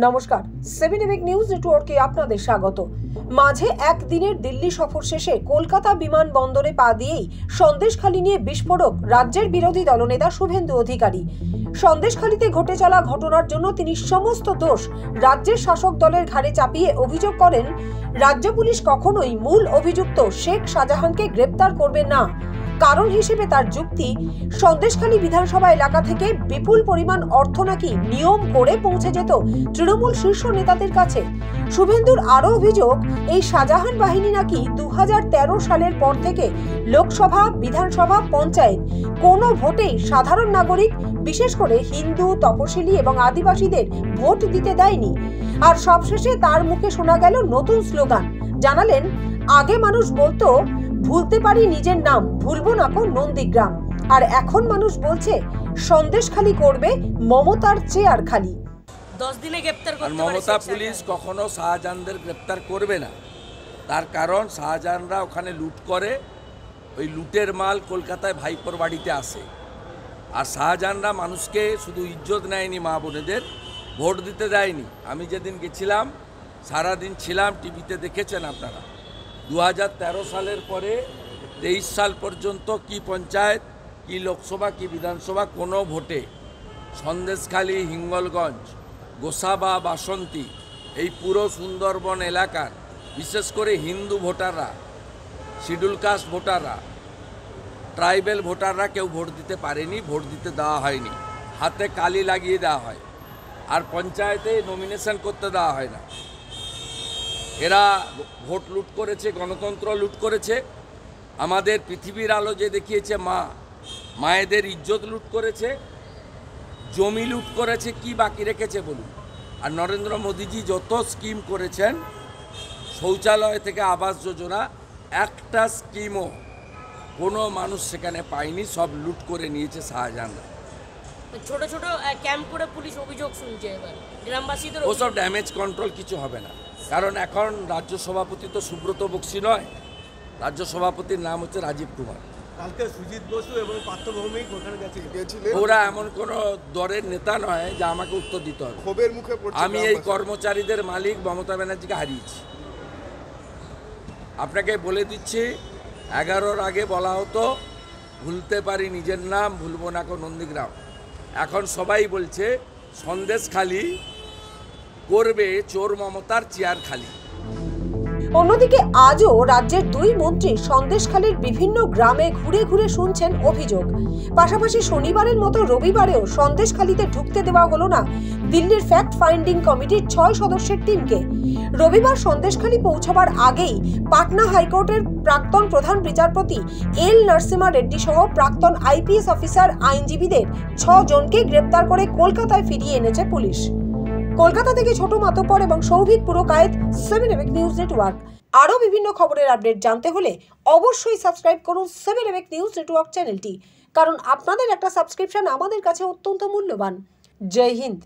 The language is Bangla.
নমস্কার, 7 এবিক নিউজ নেটওয়ার্কে আপনাদের স্বাগত। মাঝে একদিনের দিল্লি সফর শেষে কলকাতা বিমানবন্দরে পা দিয়েই সন্দেশখালী নিয়ে বিস্ফোরক রাজ্যের বিরোধী দলনেতা শুভেন্দু অধিকারী। সন্দেশখালীতে ঘটে চলা ঘটনার জন্য তিনি সমস্ত দোষ রাজ্যের শাসক দলের ঘাড়ে চাপিয়ে অভিযোগ করেন, রাজ্য পুলিশ কখনোই মূল অভিযুক্ত শেখ শাহজাহানকে গ্রেপ্তার করবে না। কারণ হিসেবে তার যুক্তি, সন্দেশখালী বিধানসভা এলাকা থেকে বিপুল পরিমাণ অর্থ নাকি নিয়ম করে পৌঁছে যেত তৃণমূল শীর্ষ নেতাদের কাছে। শুভেন্দুর আরও অভিযোগ, এই শাহজাহান বাহিনী নাকি 2013 সালের পর থেকে লোকসভা, বিধানসভা, পঞ্চায়েত কোনো ভোটেই সাধারণ নাগরিক, বিশেষ করে হিন্দু, তপশিলি এবং আদিবাসীদের ভোট দিতে দেয়নি। আর সবশেষে তার মুখে শোনা গেল নতুন স্লোগান। জানালেন, আগে মানুষ বলতো ভুলতে পারি নিজের নাম, ভুলবো না কোন নন্দীগ্রাম। আর এখন মানুষ বলছে সন্দেশখালী করবে মমতার চেয়ার খালি। 10 দিনে গ্রেপ্তার করতে পারে মমতা পুলিশ কখনো শাহজাহানদের গ্রেপ্তার করবে না। তার কারণ শাহজাহানরা ওখানে লুট করে, ওই লুটের মাল কলকাতায় ভাইপোর বাড়িতে আসে। আর শাহজাহানরা মানুষকে শুধু ইজ্জত নেয়নি, মা বোনেদের ভোট দিতে দেয়নি। আমি যেদিন গেছিলাম সারাদিন ছিলাম, টিভিতে দেখেছেন আপনারা। 2013 সালের পরে 23 সাল পর্যন্ত কি পঞ্চায়েত, কি লোকসভা, কি বিধানসভা কোনো ভোটে সন্দেশখালী, হিঙ্গলগঞ্জ, গোসাবা, বাসন্তী, এই পুরো সুন্দরবন এলাকার বিশেষ করে হিন্দু ভোটাররা, শিডিউল কাস্ট ভোটাররা, ট্রাইবেল ভোটাররা কেউ ভোট দিতে পারেনি, ভোট দিতে দেওয়া হয়নি। হাতে কালি লাগিয়ে দেওয়া হয়, আর পঞ্চায়েতে নমিনেশন করতে দেওয়া হয় না। এরা ভোট লুট করেছে, গণতন্ত্র লুট করেছে, আমাদের পৃথিবীর আলো যে দেখিয়েছে মায়েদের ইজ্জত লুট করেছে, জমি লুট করেছে, কি বাকি রেখেছে বলুন। আর নরেন্দ্র মোদীজি যত স্কিম করেছেন, শৌচালয় থেকে আবাস যোজনা, একটা স্কিমও কোনো মানুষ সেখানে পায়নি, সব লুট করে নিয়েছে শাহজাহানরা। ছোট ছোট ক্যাম্প করে পুলিশ অভিযোগ শুনছে, এবার গ্রামবাসীদের ওসব ড্যামেজ কন্ট্রোল কিছু হবে না। কারণ এখন রাজ্য সভাপতি তো সুব্রত বক্সি নয়, রাজ্য সভাপতির নাম হচ্ছে রাজীব কুমার। কালকে সুজিত বসু এবং পার্থ ভৌমিক ওখানে গেছিলেন। ওরা এমন কোনো দলের নেতা নয় যে আমাকে উত্তর দিতে হবে। ক্ষোভের মুখে আমি এই কর্মচারীদের মালিক মমতা ব্যানার্জিকে হারিয়েছি। আপনাকে বলে দিচ্ছি, 11-র আগে বলা হতো ভুলতে পারি নিজের নাম, ভুলবো না কোন নন্দীগ্রাম। এখন সবাই বলছে সন্দেশখালী করবে চোর মমতার চেয়ার খালি। অন্যদিকে আজও রাজ্যের দুই মন্ত্রী সন্দেশখালীর বিভিন্ন গ্রামে ঘুরে ঘুরে শুনছেন অভিযোগ। পাশাপাশি শনিবারের মতো রবিবারেও সন্দেশখালীতে ঢুকতে দেওয়া হলো না দিল্লির ফ্যাক্ট ফাইন্ডিং কমিটির 6 সদস্যের টিমকে। রবিবার সন্দেশখালী পৌঁছাবার আগেই পাটনা হাইকোর্টের প্রাক্তন প্রধান বিচারপতি এল নরসিমা রেড্ডি সহ প্রাক্তন আইপিএস অফিসার, আইনজীবীদের 6 জনকে গ্রেপ্তার করে কলকাতায় ফিরিয়ে এনেছে পুলিশ। কলকাতা থেকে ছোট মাতব্বর এবং Souvik Purkait, 7 EPIC news network. আরও বিভিন্ন খবরের আপডেট জানতে হলে অবশ্যই সাবস্ক্রাইব করুন 7 এবিক নিউজ নেটওয়ার্ক চ্যানেলটি, কারণ আপনাদের একটা সাবস্ক্রিপশন আমাদের কাছে অত্যন্ত মূল্যবান। জয় হিন্দ।